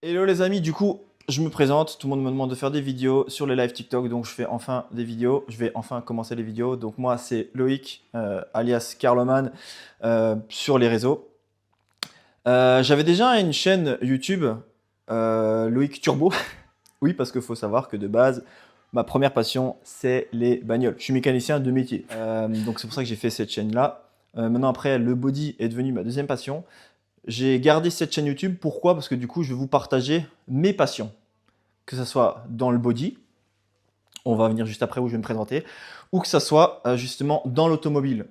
Hello les amis, du coup, je me présente, tout le monde me demande de faire des vidéos sur les live TikTok, donc je fais enfin des vidéos, je vais enfin commencer les vidéos. Donc moi, c'est Loïc, alias Carloman, sur les réseaux. J'avais déjà une chaîne YouTube, Loïc Turbo. Oui, parce qu'il faut savoir que de base, ma première passion, c'est les bagnoles. Je suis mécanicien de métier, donc c'est pour ça que j'ai fait cette chaîne-là. Maintenant, après, le body est devenu ma deuxième passion. J'ai gardé cette chaîne YouTube, pourquoi? Parce que du coup, je vais vous partager mes passions. Que ce soit dans le body, on va venir juste après où je vais me présenter, ou que ce soit justement dans l'automobile.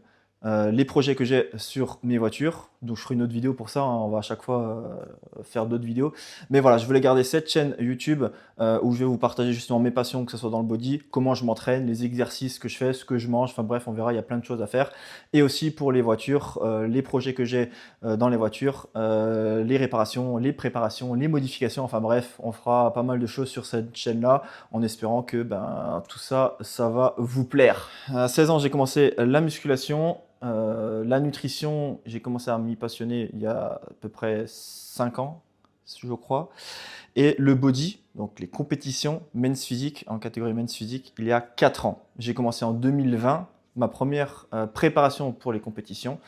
Les projets que j'ai sur mes voitures, donc je ferai une autre vidéo pour ça, hein, on va à chaque fois faire d'autres vidéos. Mais voilà, je voulais garder cette chaîne YouTube où je vais vous partager justement mes passions, que ce soit dans le body, comment je m'entraîne, les exercices que je fais, ce que je mange, enfin bref, on verra, il y a plein de choses à faire. Et aussi pour les voitures, les projets que j'ai dans les voitures, les réparations, les préparations, les modifications, enfin bref, on fera pas mal de choses sur cette chaîne-là, en espérant que tout ça, ça va vous plaire. À 16 ans, j'ai commencé la musculation. La nutrition, j'ai commencé à m'y passionner il y a à peu près 5 ans, je crois. Et le body, donc les compétitions men's physique, en catégorie men's physique, il y a 4 ans. J'ai commencé en 2020, ma première préparation pour les compétitions.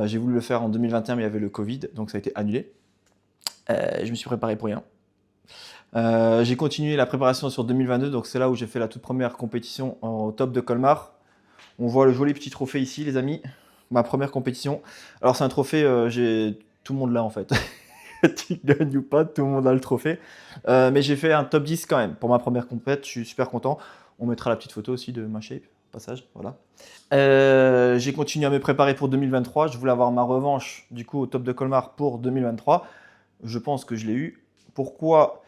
J'ai voulu le faire en 2021, mais il y avait le Covid, donc ça a été annulé. Je me suis préparé pour rien. J'ai continué la préparation sur 2022, donc c'est là où j'ai fait la toute première compétition au top de Colmar. On voit le joli petit trophée ici, les amis. Ma première compétition. Alors, c'est un trophée, tout le monde l'a en fait. Tu gagnes ou pas, tout le monde a le trophée. Mais j'ai fait un top 10 quand même pour ma première compète. Je suis super content. On mettra la petite photo aussi de ma shape, au passage. Voilà. J'ai continué à me préparer pour 2023. Je voulais avoir ma revanche du coup au top de Colmar pour 2023. Je pense que je l'ai eu. Pourquoi?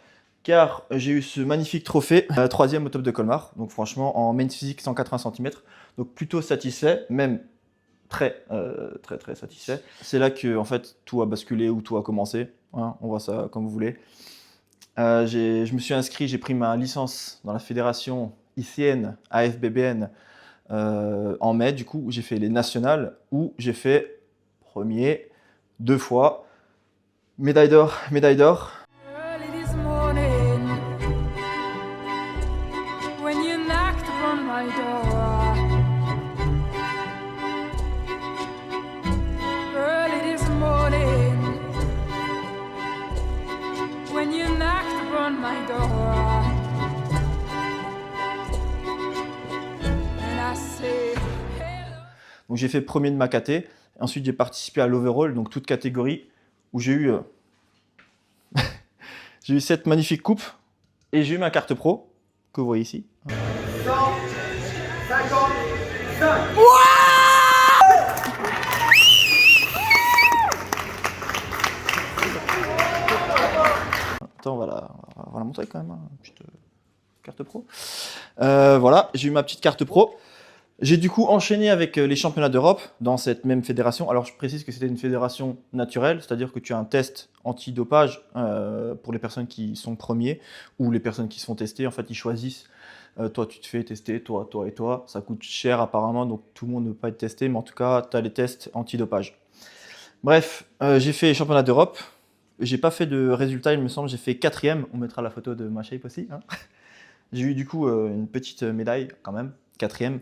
Car j'ai eu ce magnifique trophée, troisième au top de Colmar. Donc franchement, en men's physique 180 cm. Donc plutôt satisfait, même très satisfait. C'est là que en fait tout a basculé ou tout a commencé. Hein, on voit ça comme vous voulez. Je me suis inscrit, j'ai pris ma licence dans la fédération ICN AFBBN en mai. Du coup, j'ai fait les nationales où j'ai fait premier 2 fois. Médaille d'or, médaille d'or. Donc j'ai fait premier de ma caté. Ensuite j'ai participé à l'overall, donc toute catégorie, où j'ai eu j'ai eu cette magnifique coupe et j'ai eu ma carte pro que vous voyez ici. 155. Attends, on va la montrer quand même, hein, petite carte pro. Voilà, j'ai eu ma petite carte pro. J'ai du coup enchaîné avec les championnats d'Europe dans cette même fédération. Alors je précise que c'était une fédération naturelle, c'est-à-dire que tu as un test antidopage pour les personnes qui sont premiers ou les personnes qui se font tester. En fait, ils choisissent. Toi, tu te fais tester, toi et toi. Ça coûte cher apparemment, donc tout le monde ne peut pas être testé, mais en tout cas, tu as les tests antidopage. Bref, j'ai fait les championnats d'Europe. J'ai pas fait de résultat, il me semble. J'ai fait 4e. On mettra la photo de ma shape aussi. Hein. J'ai eu du coup une petite médaille quand même, 4e.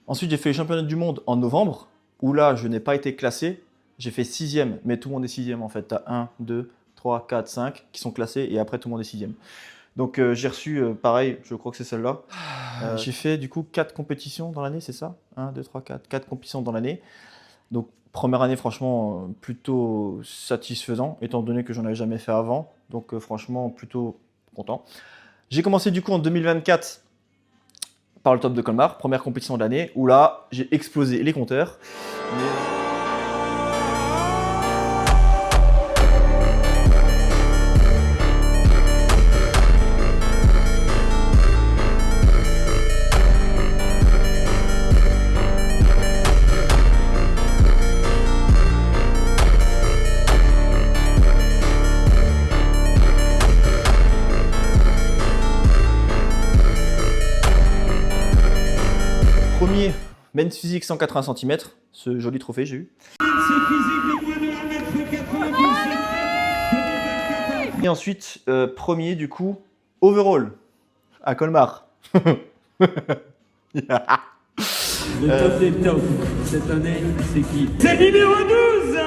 Ensuite, j'ai fait les championnats du monde en novembre, où là, je n'ai pas été classé. J'ai fait 6e, mais tout le monde est 6e en fait. Tu as 1, 2, 3, 4, 5 qui sont classés, et après, tout le monde est 6e. Donc, j'ai reçu, pareil, je crois que c'est celle-là. J'ai fait du coup 4 compétitions dans l'année, c'est ça? 1, 2, 3, 4. 4 compétitions dans l'année. Donc, première année, franchement, plutôt satisfaisant, étant donné que j'en avais jamais fait avant. Donc, franchement, plutôt content. J'ai commencé du coup en 2024 par le top de Colmar, première compétition de l'année, où là, j'ai explosé les compteurs. Premier men's physique 180 cm, ce joli trophée j'ai eu. Et ensuite, premier du coup, overall, à Colmar. Le top des tops cette année, c'est qui? C'est numéro 12.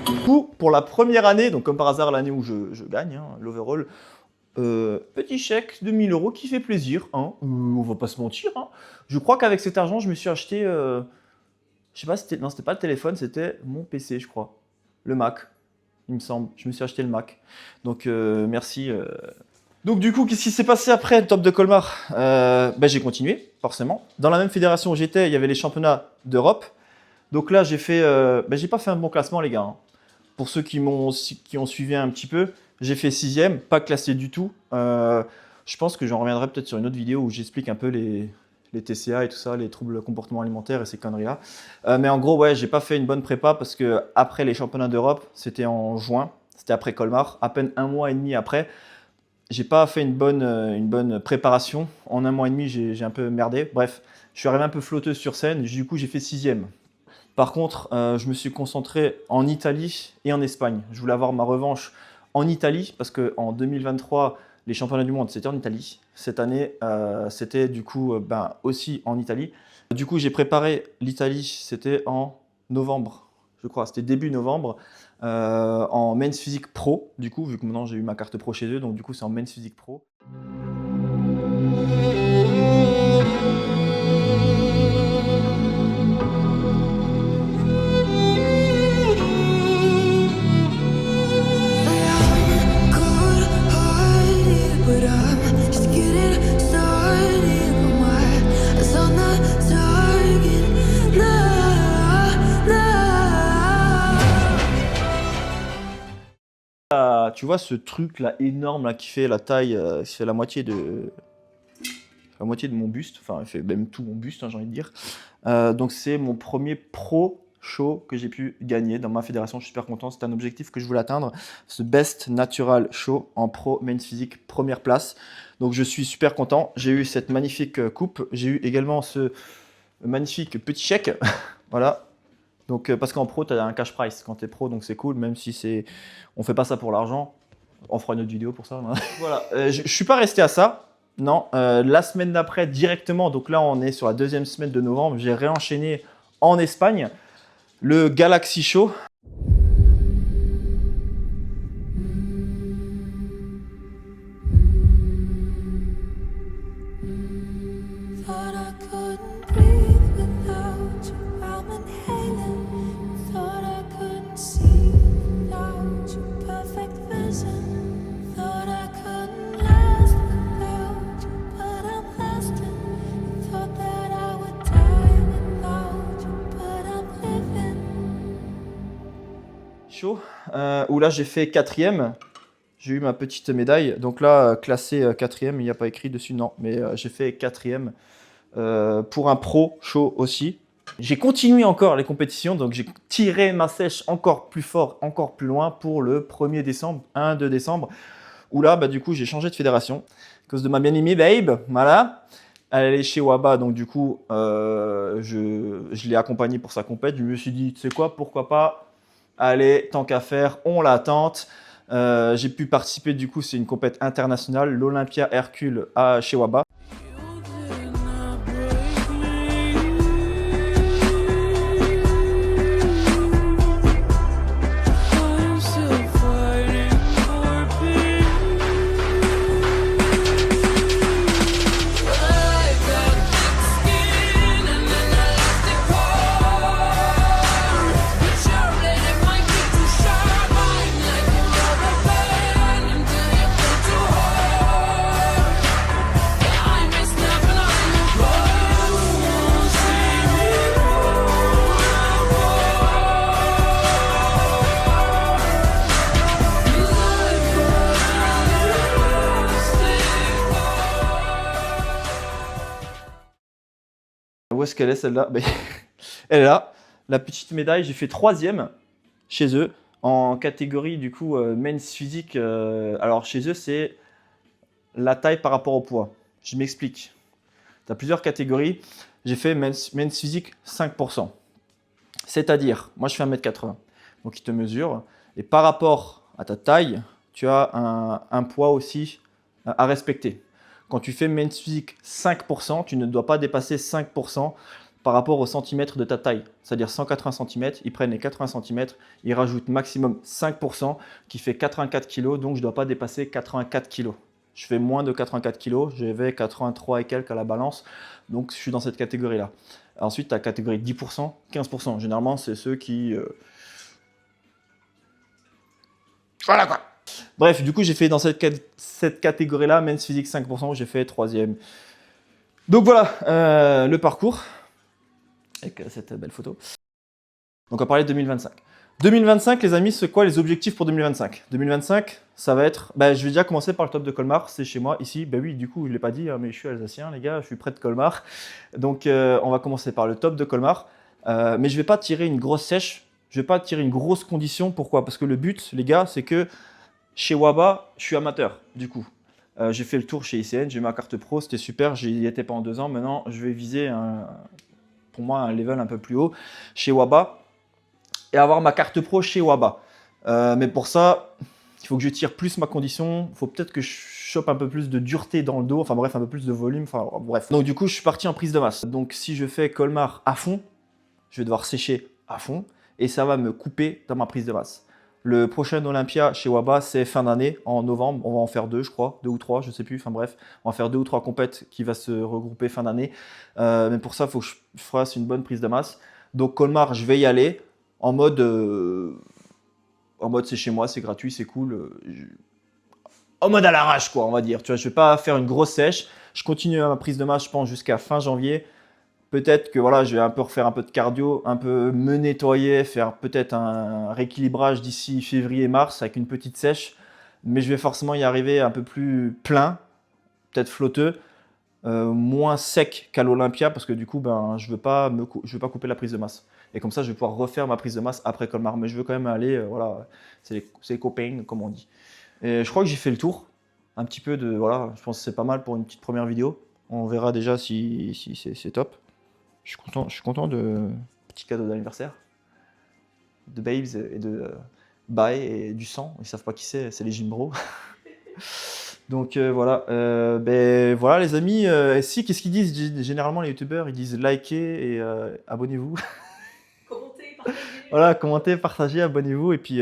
Du coup, pour la première année, donc comme par hasard l'année où je gagne, hein, l'overall, petit chèque de 1 000 € qui fait plaisir, hein, on va pas se mentir. Hein. Je crois qu'avec cet argent, je me suis acheté, je sais pas, non, c'était pas le téléphone, c'était mon PC, je crois, le Mac, il me semble. Je me suis acheté le Mac, donc merci. Donc du coup, qu'est-ce qui s'est passé après le top de Colmar? J'ai continué, forcément. Dans la même fédération où j'étais, il y avait les championnats d'Europe. Donc là, j'ai fait, j'ai pas fait un bon classement, les gars. Hein. Pour ceux qui ont suivi un petit peu, j'ai fait 6e, pas classé du tout. Je pense que j'en reviendrai peut-être sur une autre vidéo où j'explique un peu les TCA et tout ça, les troubles comportement alimentaires et ces conneries-là. Mais en gros, ouais, j'ai pas fait une bonne prépa parce que après les championnats d'Europe, c'était en juin, c'était après Colmar, à peine 1 mois et demi après. J'ai pas fait une bonne préparation. En 1 mois et demi, j'ai un peu merdé. Bref, je suis arrivé un peu flotteuse sur scène. Du coup, j'ai fait 6e. Par contre, je me suis concentré en Italie et en Espagne. Je voulais avoir ma revanche en Italie parce qu'en 2023, les championnats du monde, c'était en Italie. Cette année, c'était du coup aussi en Italie. Du coup, j'ai préparé l'Italie, c'était en novembre, je crois. C'était début novembre, en Men's Physique Pro, du coup, vu que maintenant j'ai eu ma carte pro chez eux. Donc du coup, c'est en Men's Physique Pro. Tu vois ce truc là énorme là qui fait la taille, qui fait la moitié de mon buste, enfin il fait même tout mon buste, hein, j'ai envie de dire. Donc c'est mon premier pro show que j'ai pu gagner dans ma fédération. Je suis super content, c'est un objectif que je voulais atteindre. Ce Best Natural Show en pro Men's Physique, première place. Donc je suis super content. J'ai eu cette magnifique coupe. J'ai eu également ce magnifique petit chèque. Voilà. Donc, parce qu'en pro, tu as un cash price quand tu es pro, donc c'est cool, même si on fait pas ça pour l'argent. On fera une autre vidéo pour ça. Hein. Voilà, je suis pas resté à ça. Non, la semaine d'après, directement, donc là, on est sur la 2e semaine de novembre, j'ai réenchaîné en Espagne, le Galaxy Show. Où là j'ai fait 4e, j'ai eu ma petite médaille, donc là classé 4e, il n'y a pas écrit dessus, non, mais j'ai fait 4e pour un pro show aussi. J'ai continué encore les compétitions, donc j'ai tiré ma sèche encore plus fort, encore plus loin pour le 1er décembre, 1-2 décembre, où là du coup j'ai changé de fédération, à cause de ma bien-aimée Babe, voilà. Elle est chez Waba, donc du coup je l'ai accompagnée pour sa compète, je me suis dit, tu sais quoi, pourquoi pas. Allez, tant qu'à faire, on la tente. J'ai pu participer, du coup, c'est une compète internationale, l'Olympia Hercule chez Waba. Où est-ce qu'elle est celle-là? Elle est là, la petite médaille. J'ai fait 3e chez eux en catégorie du coup Men's Physique. Alors chez eux, c'est la taille par rapport au poids. Je m'explique. Tu as plusieurs catégories. j'ai fait Men's Physique 5%. C'est-à-dire, moi je fais 1m80, donc il te mesure, et par rapport à ta taille, tu as un poids aussi à respecter. Quand tu fais Men's Physique 5%, tu ne dois pas dépasser 5% par rapport au centimètre de ta taille. C'est-à-dire 180 cm, ils prennent les 80 cm, ils rajoutent maximum 5%, qui fait 84 kg, donc je ne dois pas dépasser 84 kg. Je fais moins de 84 kg, j'avais 83 et quelques à la balance, donc je suis dans cette catégorie-là. Ensuite, tu as catégorie 10%, 15%. Généralement, c'est ceux qui... Voilà quoi. Bref, du coup, j'ai fait dans cette catégorie-là, Men's Physique 5%, j'ai fait 3e. Donc voilà, le parcours, avec cette belle photo. Donc on va parler de 2025. 2025, les amis, c'est quoi les objectifs pour 2025? 2025, ça va être... je vais déjà commencer par le top de Colmar, c'est chez moi, ici. Oui, du coup, je ne l'ai pas dit, hein, mais je suis alsacien, les gars, je suis près de Colmar. Donc, on va commencer par le top de Colmar. Mais je ne vais pas tirer une grosse sèche, je ne vais pas tirer une grosse condition. Pourquoi? Parce que le but, les gars, c'est que chez Waba, je suis amateur, du coup. J'ai fait le tour chez ICN, j'ai ma carte pro, c'était super, j'y étais pendant 2 ans. Maintenant, je vais viser, pour moi, un level un peu plus haut chez Waba et avoir ma carte pro chez Waba. Mais pour ça, il faut que je tire plus ma condition, il faut peut-être que je chope un peu plus de dureté dans le dos, enfin bref, un peu plus de volume, enfin bref. Donc du coup, je suis parti en prise de masse. Donc si je fais Colmar à fond, je vais devoir sécher à fond et ça va me couper dans ma prise de masse. Le prochain Olympia chez Waba, c'est fin d'année, en novembre. On va en faire 2, je crois, 2 ou 3, je sais plus. Enfin bref, on va faire 2 ou 3 compètes qui va se regrouper fin d'année. Mais pour ça, il faut que je fasse une bonne prise de masse. Donc Colmar, je vais y aller en mode c'est chez moi, c'est gratuit, c'est cool. En mode à l'arrache, quoi, on va dire. Tu vois, je vais pas faire une grosse sèche. Je continue ma prise de masse, je pense, jusqu'à fin janvier. Peut-être que voilà, je vais un peu refaire un peu de cardio, un peu me nettoyer, faire peut-être un rééquilibrage d'ici février-mars avec une petite sèche. Mais je vais forcément y arriver un peu plus plein, peut-être flotteux, moins sec qu'à l'Olympia parce que du coup, je veux pas couper la prise de masse. Et comme ça, je vais pouvoir refaire ma prise de masse après Colmar. Mais je veux quand même aller, voilà, c'est les copains, comme on dit. Et je crois que j'ai fait le tour. Un petit peu de, voilà, je pense que c'est pas mal pour une petite première vidéo. On verra déjà si c'est top. Je suis content de petit cadeau d'anniversaire de Babes et de Bae et du sang. Ils savent pas qui c'est les gym bros. Donc voilà, voilà les amis. Qu'est-ce qu'ils disent généralement les youtubeurs? Ils disent likez et abonnez-vous. Commentez, partagez. Voilà, commentez, partagez, abonnez-vous et puis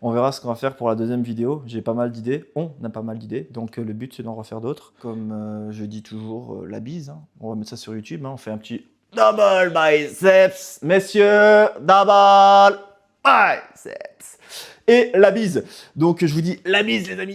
on verra ce qu'on va faire pour la deuxième vidéo. J'ai pas mal d'idées, on a pas mal d'idées, donc le but c'est d'en refaire d'autres. Comme je dis toujours, la bise, hein. On va mettre ça sur YouTube, hein. On fait un petit double biceps, messieurs, double biceps. Et la bise. Donc je vous dis la bise les amis.